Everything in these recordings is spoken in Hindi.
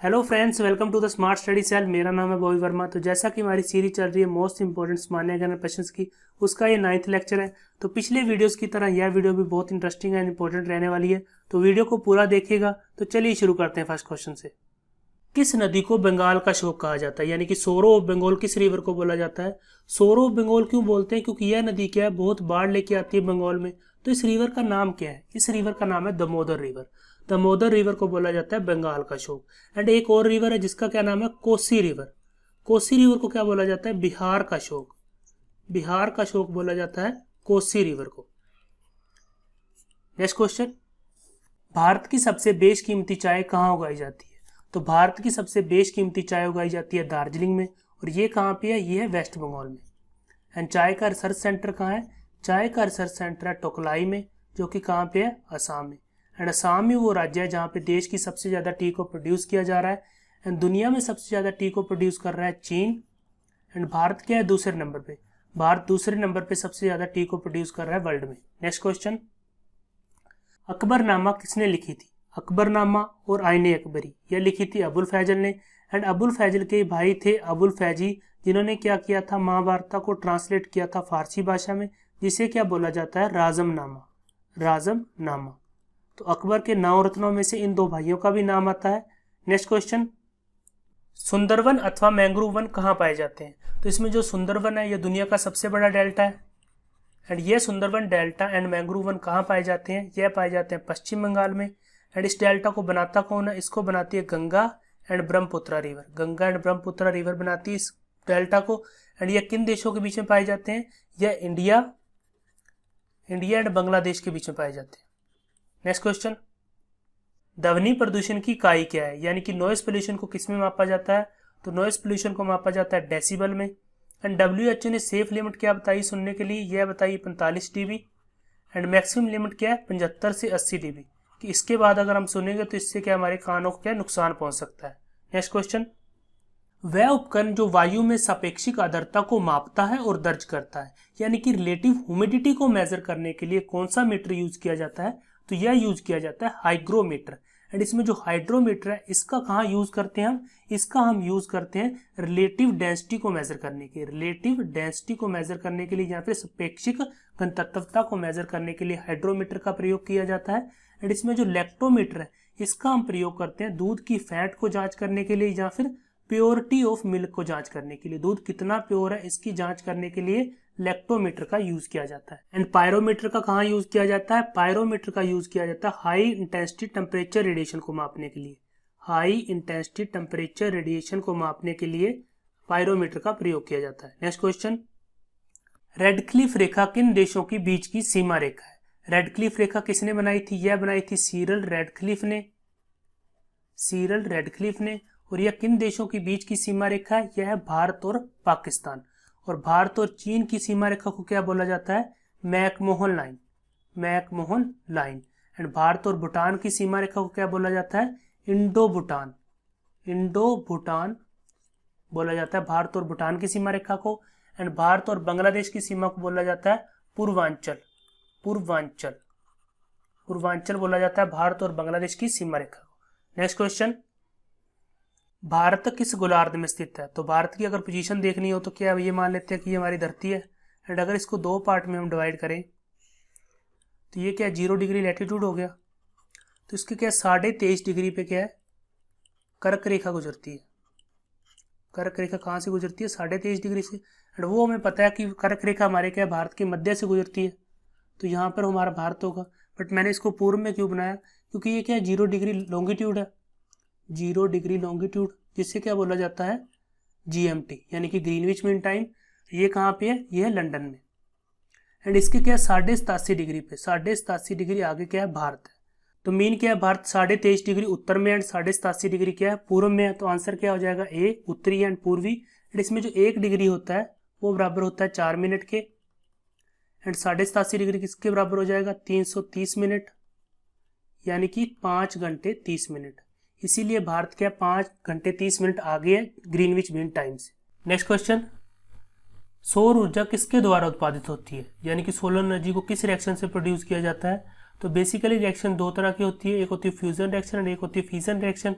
Hello friends, welcome to the smart study cell. मेरा नाम है बॉबी वर्मा। तो जैसा कि हमारी सीरीज चल रही है मोस्ट इंपॉर्टेंट माने गए क्वेश्चंस की, उसका ये 9th लेक्चर है। तो पिछले वीडियोस की तरह यह वीडियो भी बहुत इंटरेस्टिंग एंड इंपॉर्टेंट रहने वाली है, तो वीडियो को पूरा देखिएगा। तो चलिए शुरू करते हैं फर्स्ट क्वेश्चन से। किस नदी को बंगाल का शोक कहा जाता है, यानी कि सोरो ऑफ बंगाल किस रिवर को बोला जाता है? सोरो ऑफ बंगाल क्यों बोलते हैं? क्योंकि यह नदी क्या है, बहुत बाढ़ लेके आती है बंगाल में। तो इस रिवर का नाम क्या है? इस रिवर का नाम है दामोदर रिवर। दामोदर रिवर को बोला जाता है बंगाल का शोक। एंड एक और रिवर है जिसका क्या नाम है, कोसी रिवर। कोसी रिवर को क्या बोला जाता है? बिहार का शोक। बिहार का शोक बोला जाता है कोसी रिवर को। नेक्स्ट क्वेश्चन, भारत की सबसे बेशकीमती चाय कहाँ उगाई जाती है? तो भारत की सबसे बेशकीमती चाय उगाई जाती है दार्जिलिंग में। और ये कहाँ पे है? ये है वेस्ट बंगाल में। एंड चाय का रिसर्च सेंटर कहाँ है? चाय का रिसर्च सेंटर है टोकलाई में, जो कि कहाँ पे है? असम में। एंड असम ही वो राज्य है जहाँ पे देश की सबसे ज़्यादा टी को प्रोड्यूस किया जा रहा है। एंड दुनिया में सबसे ज़्यादा टी को प्रोड्यूस कर रहा है चीन। एंड भारत क्या है? दूसरे नंबर पे। भारत दूसरे नंबर पे सबसे ज़्यादा टी को प्रोड्यूस कर रहा है वर्ल्ड में। नेक्स्ट क्वेश्चन, अकबरनामा किसने लिखी थी? अकबरनामा और आईने अकबरी यह लिखी थी अबुल फैजल ने। एंड अबुल फैजल के भाई थे अबुल फैजी, जिन्होंने क्या किया था? महाभारत को ट्रांसलेट किया था फारसी भाषा में, जिसे क्या बोला जाता है? राजमनामा। राजमनामा। तो अकबर के 9 रत्नों में से इन 2 भाइयों का भी नाम आता है। नेक्स्ट क्वेश्चन, सुंदरवन अथवा मैंग्रोव वन कहाँ पाए जाते हैं? तो इसमें जो सुंदरवन है यह दुनिया का सबसे बड़ा डेल्टा है। एंड ये सुंदरवन डेल्टा एंड मैंग्रोव वन कहाँ पाए जाते हैं? यह पाए जाते हैं पश्चिम बंगाल में। एंड इस डेल्टा को बनाता कौन है? इसको बनाती है Ganga and Brahmaputra river. Ganga and Brahmaputra river बनाती है इस डेल्टा को। एंड यह किन देशों के बीच में पाए जाते हैं? यह इंडिया एंड बांग्लादेश के बीच में पाए जाते हैं। नेक्स्ट क्वेश्चन, ध्वनि प्रदूषण की इकाई क्या है, यानी कि नॉइस पोल्यूशन को किस में मापा जाता है? तो नॉइस पोल्यूशन को मापा जाता है डेसिबल में। एंड WHO ने सेफ लिमिट क्या बताई सुनने के लिए? यह बताई 45 dB। एंड मैक्सिमम लिमिट क्या है? 75 से 80 dB। कि इसके बाद अगर हम सुनेंगे तो इससे क्या हमारे कानों को क्या नुकसान पहुंच सकता है। नेक्स्ट क्वेश्चन, वह उपकरण जो वायु में सापेक्षिक आर्द्रता को मापता है और दर्ज करता है, यानी कि रिलेटिव ह्यूमिडिटी को मेजर करने के लिए कौन सा मीटर यूज किया जाता है? तो यह यूज किया जाता है हाइग्रोमीटर। एंड इसमें जो हाइड्रोमीटर है इसका कहाँ यूज करते हैं हम? इसका हम यूज करते हैं रिलेटिव डेंसिटी को मेजर करने के। रिलेटिव डेंसिटी को मेजर करने के लिए या फिर सापेक्षिक घनत्वता को मेजर करने के लिए हाइड्रोमीटर का प्रयोग किया जाता है। एंड इसमें जो लैक्टोमीटर है इसका हम प्रयोग करते हैं दूध की फैट को जांच करने के लिए या फिर प्योरिटी ऑफ मिल्क को जांच करने के लिए। दूध कितना प्योर है इसकी जांच करने के लिए लैक्टोमीटर का यूज किया जाता है। एंड पायरोमीटर का कहाँ यूज किया जाता है? पायरोमीटर का यूज किया जाता है हाई इंटेंसिटी टेम्परेचर रेडिएशन को मापने के लिए। हाई इंटेंसिटी टेम्परेचर रेडिएशन को मापने के लिए पायरोमीटर का प्रयोग किया जाता है। नेक्स्ट क्वेश्चन, रेडक्लिफ रेखा किन देशों की बीच की सीमा रेखा है? रेडक्लिफ रेखा किसने बनाई थी? यह बनाई थी सीरल रेडक्लिफ ने। सीरल रेडक्लिफ ने। और यह किन देशों के बीच की सीमा रेखा है? यह है भारत और पाकिस्तान। और भारत और चीन की सीमा रेखा को क्या बोला जाता है? McMahon line. McMahon line. And Bharat और भूटान की सीमा रेखा को क्या बोला जाता है? इंडो भूटान। इंडो भूटान बोला जाता है भारत और भूटान की सीमा रेखा को। एंड भारत और बांग्लादेश की सीमा को बोला जाता है पूर्वांचल। पूर्वांचल। पूर्वांचल बोला जाता है भारत और बांग्लादेश की सीमा रेखा को। नेक्स्ट क्वेश्चन, भारत किस गोलार्ध में स्थित है? तो भारत की अगर पोजीशन देखनी हो तो क्या ये मान लेते हैं कि ये हमारी धरती है। एंड अगर इसको 2 पार्ट में हम डिवाइड करें तो ये क्या 0 डिग्री लैटिट्यूड हो गया। तो इसके क्या 23.5 डिग्री पे क्या है? कर्क रेखा गुजरती है। कर्क रेखा कहाँ से गुजरती है? 23.5 डिग्री से। एंड वो हमें पता है कि कर्क रेखा हमारे क्या भारत के मध्य से गुजरती है, तो यहाँ पर हमारा भारत होगा। बट मैंने इसको पूर्व में क्यों बनाया? क्योंकि ये क्या 0 डिग्री लॉन्गिट्यूड है। 0 डिग्री लॉन्गिट्यूड, जिससे क्या बोला जाता है? GMT, यानी कि ग्रीनविच मीन टाइम। ये कहाँ पे है? ये है लंदन में। एंड इसके क्या 87.5 डिग्री पे, 87.5 डिग्री आगे क्या है? भारत है। तो मीन क्या है? भारत 23.5 डिग्री उत्तर में एंड 87.5 डिग्री क्या है? पूर्व में है। तो आंसर क्या हो जाएगा? ए, उत्तरी एंड पूर्वी। एंड इसमें जो 1 डिग्री होता है वो बराबर होता है 4 मिनट के। एंड 87.5 डिग्री किसके बराबर हो जाएगा? 330 मिनट, यानी कि 5 घंटे 30 मिनट। इसीलिए भारत क्या 5 घंटे 30 मिनट आगे है ग्रीनविच मीन टाइम से। नेक्स्ट क्वेश्चन, सौर ऊर्जा किसके द्वारा उत्पादित होती है, यानी कि सोलर एनर्जी को किस रिएक्शन से प्रोड्यूस किया जाता है? तो बेसिकली रिएक्शन 2 तरह की होती है, एक होती है फ्यूजन रिएक्शन और एक होती है फिजन रिएक्शन।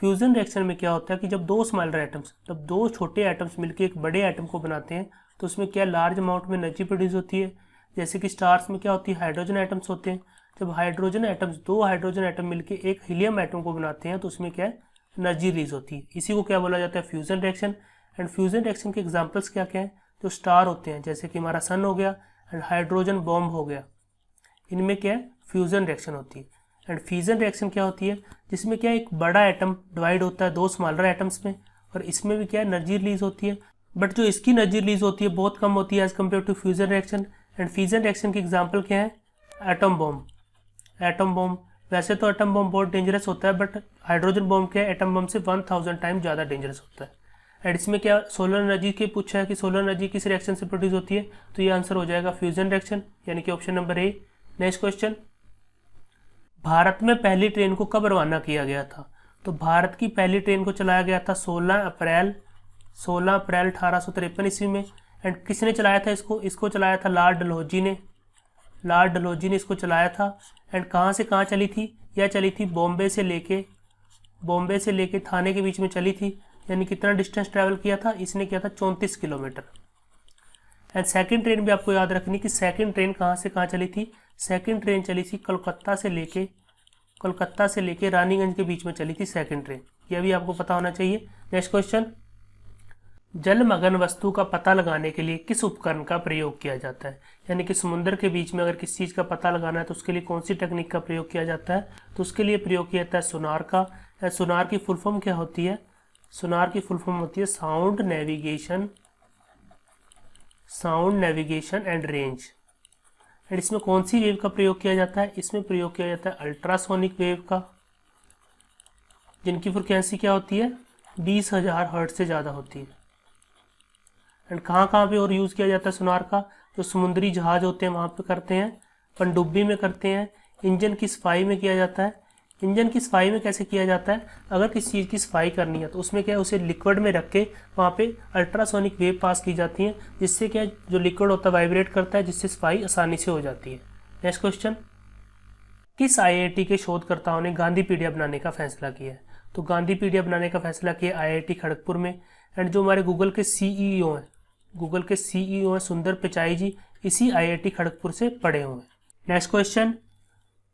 फ्यूजन रिएक्शन में क्या होता है कि जब दो स्मॉलर एटम्स, जब दो छोटे एटम्स मिलकर एक बड़े एटम को बनाते हैं तो उसमें क्या लार्ज अमाउंट में एनर्जी प्रोड्यूस होती है। जैसे कि स्टार्स में क्या होती है, हाइड्रोजन एटम्स होते हैं। जब हाइड्रोजन एटम्स, दो हाइड्रोजन एटम मिलकर एक हीलियम एटम को बनाते हैं तो उसमें क्या है, एनर्जी रिलीज होती है। इसी को क्या बोला जाता है, fusion reaction. And fusion reaction के एग्जांपल्स क्या क्या हैं, जो स्टार होते हैं जैसे कि हमारा सन हो गया एंड हाइड्रोजन बॉम्ब हो गया, इनमें क्या है, फ्यूजन रिएक्शन होती है। एंड फ्यूजन रिएक्शन क्या होती है, जिसमें क्या एक बड़ा एटम डिवाइड होता है दो स्मॉलर एटम्स में, और इसमें भी क्या है, एनर्जी रिलीज होती है। बट जो इसकी एनर्जी रिलीज होती है बहुत कम होती है as compare to fusion reaction. And fusion reaction के एग्जाम्पल क्या है, एटम बॉम्ब। एटम बॉम्ब, वैसे तो एटम बॉम्ब बहुत डेंजरस होता है, बट हाइड्रोजन बॉम्ब क्या है, एटम बॉम्ब से 1000 टाइम ज़्यादा डेंजरस होता है। एंड इसमें क्या सोलर एनर्जी के पूछा है कि सोलर एनर्जी किस रिएक्शन से प्रोड्यूस होती है, तो ये आंसर हो जाएगा फ्यूजन रिएक्शन, यानी कि option number A. Next question, Bharat में पहली ट्रेन को कब रवाना किया गया था। तो भारत की पहली ट्रेन को चलाया गया था 16 अप्रैल 1853 ईस्वी में। एंड किसने चलाया था इसको चलाया था लॉर्ड डलहौजी ने। लॉर्ड डलहौजी ने इसको चलाया था। एंड कहाँ से कहाँ चली थी, यह चली थी बॉम्बे से लेके थाने के बीच में चली थी। यानी कितना डिस्टेंस ट्रैवल किया था, इसने किया था 34 किलोमीटर। एंड सेकंड ट्रेन भी आपको याद रखनी कि सेकंड ट्रेन कहाँ से कहाँ चली थी। सेकंड ट्रेन चली थी कोलकाता से लेके रानीगंज के बीच में चली थी सेकंड ट्रेन, यह भी आपको पता होना चाहिए। नेक्स्ट क्वेश्चन, जलमग्न वस्तु का पता लगाने के लिए किस उपकरण का प्रयोग किया जाता है। यानी कि समुद्र के बीच में अगर किसी चीज़ का पता लगाना है तो उसके लिए कौन सी टेक्निक का प्रयोग किया जाता है, तो उसके लिए प्रयोग किया जाता है सोनार का। सोनार की फुल फॉर्म क्या होती है, सोनार की फुल फॉर्म होती है sound navigation and range. And इसमें कौन सी वेव का प्रयोग किया जाता है, इसमें प्रयोग किया जाता है अल्ट्रासोनिक वेव का, जिनकी फ्रिक्वेंसी क्या होती है, 20,000 हर्ट्ज से ज़्यादा होती है। एंड कहाँ कहाँ पे और यूज़ किया जाता है सोनार का, जो समुद्री जहाज होते हैं वहाँ पे करते हैं, पनडुब्बी में करते हैं, इंजन की सफाई में किया जाता है। इंजन की सफाई में कैसे किया जाता है, अगर किसी चीज़ की सफाई करनी है तो उसमें क्या है, उसे लिक्विड में रख के वहाँ पे अल्ट्रासोनिक वेव पास की जाती है, जिससे क्या है, जो लिक्विड होता है वाइब्रेट करता है, जिससे सफाई आसानी से हो जाती है। नेक्स्ट क्वेश्चन, किस IIT के शोधकर्ताओं ने गांधीपीडिया बनाने का फैसला किया है। तो गांधीपीडिया बनाने का फैसला किया IIT खड़गपुर में। एंड जो हमारे गूगल के CEO हैं सुंदर पिचाई जी, इसी IIT खड़गपुर से पढ़े हुए हैं। नेक्स्ट क्वेश्चन,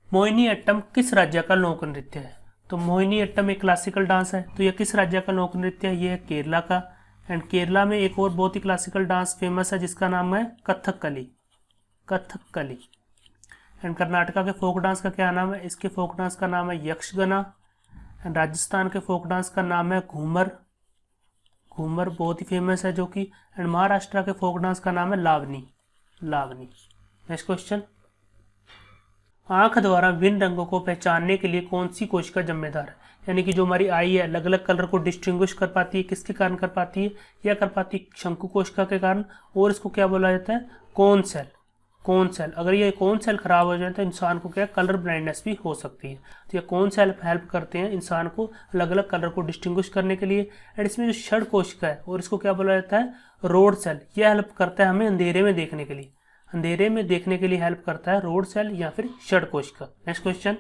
मोहिनी अट्टम किस राज्य का लोक नृत्य है। तो मोहिनी अट्टम एक क्लासिकल डांस है, तो यह किस राज्य का लोक नृत्य है, यह है केरला का। एंड केरला में एक और बहुत ही क्लासिकल डांस फेमस है जिसका नाम है कथकली। एंड कर्नाटका के फोक डांस का क्या नाम है, इसके फोक डांस का नाम है यक्षगना। एंड राजस्थान के फोक डांस का नाम है घूमर बहुत ही फेमस है जो कि। एंड महाराष्ट्र के फोक डांस का नाम है लावनी। नेक्स्ट क्वेश्चन, आंख द्वारा विभिन्न रंगों को पहचानने के लिए कौन सी कोशिका जिम्मेदार है। यानी कि जो हमारी आई है अलग अलग कलर को डिस्टिंग्विश कर पाती है, किसके कारण कर पाती है, या कर पाती है शंकु कोशिका के कारण, और इसको क्या बोला जाता है, कोन सेल। अगर ये कोन सेल खराब हो जाए तो इंसान को क्या कलर ब्लाइंडनेस भी हो सकती है। तो ये कोन सेल हेल्प करते हैं इंसान को अलग अलग कलर को डिस्टिंग्विश करने के लिए। एंड इसमें जो षड कोशिका है और इसको क्या बोला जाता है, रोड सेल, यह हेल्प करता है हमें अंधेरे में देखने के लिए। हेल्प करता है रोड सेल या फिर षड कोशिका। नेक्स्ट क्वेश्चन,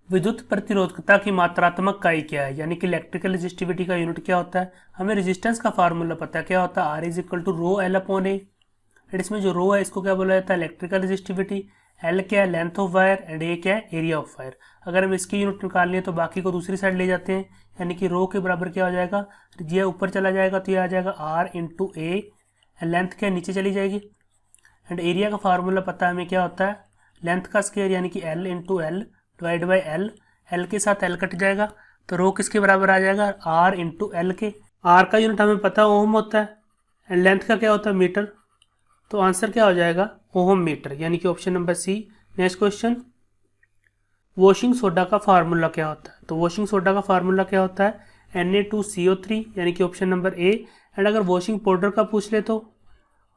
विद्युत प्रतिरोधकता की मात्रात्मक इकाई क्या है। यानी कि इलेक्ट्रिकल रेजिस्टिविटी का यूनिट क्या होता है, हमें रेजिस्टेंस का फार्मूला पता है, क्या होता है, R = ρL/A। एंड इसमें जो रो है इसको क्या बोला जाता है, इलेक्ट्रिकल रेजिस्टिविटी। L क्या है, length of wire. And A क्या है, एरिया ऑफ वायर। अगर हम इसकी यूनिट निकालनी है तो बाकी को दूसरी साइड ले जाते हैं, यानी कि रो के बराबर क्या हो जाएगा, ये ऊपर चला जाएगा तो ये आ जाएगा R × A। लेंथ क्या नीचे चली जाएगी। एंड एरिया का फार्मूला पता है हमें, क्या होता है, लेंथ का स्क्वायर यानी कि L × L / L। L के साथ L कट जाएगा तो रो किसके बराबर आ जाएगा, R × L के। R का यूनिट हमें पता है ओम होता है। एंड लेंथ का क्या होता है, मीटर। तो आंसर क्या हो जाएगा, ओम मीटर, यानी कि option number C। Next question, washing soda का फार्मूला क्या होता है। तो वॉशिंग सोडा का फार्मूला क्या होता है, Na2CO3, यानी कि ऑप्शन नंबर A। एंड अगर वॉशिंग पाउडर का पूछ ले तो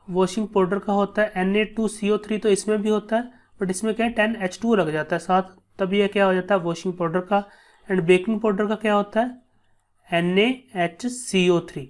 वॉशिंग पाउडर का होता है Na2CO3, तो इसमें भी होता है बट इसमें क्या है 10H2 लग जाता है साथ, तब ये क्या हो जाता है वॉशिंग पाउडर का। एंड बेकिंग पाउडर का क्या होता है, NaHCO3।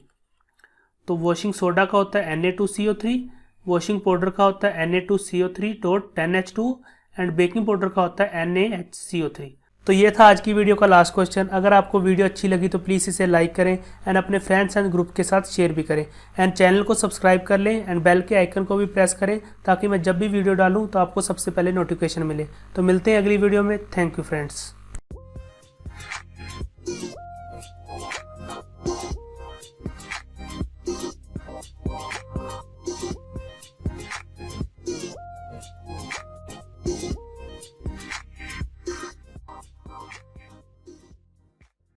तो वॉशिंग सोडा का होता है Na2CO3, वॉशिंग पाउडर का होता है Na2CO3 .10H2 and baking powder का होता है NaHCO3। तो ये था आज की वीडियो का लास्ट क्वेश्चन। अगर आपको वीडियो अच्छी लगी तो प्लीज़ इसे लाइक करें एंड अपने फ्रेंड्स एंड ग्रुप के साथ शेयर भी करें एंड चैनल को सब्सक्राइब कर लें एंड बेल के आइकन को भी प्रेस करें ताकि मैं जब भी वीडियो डालूं तो आपको सबसे पहले नोटिफिकेशन मिले। तो मिलते हैं अगली वीडियो में। Thank you friends.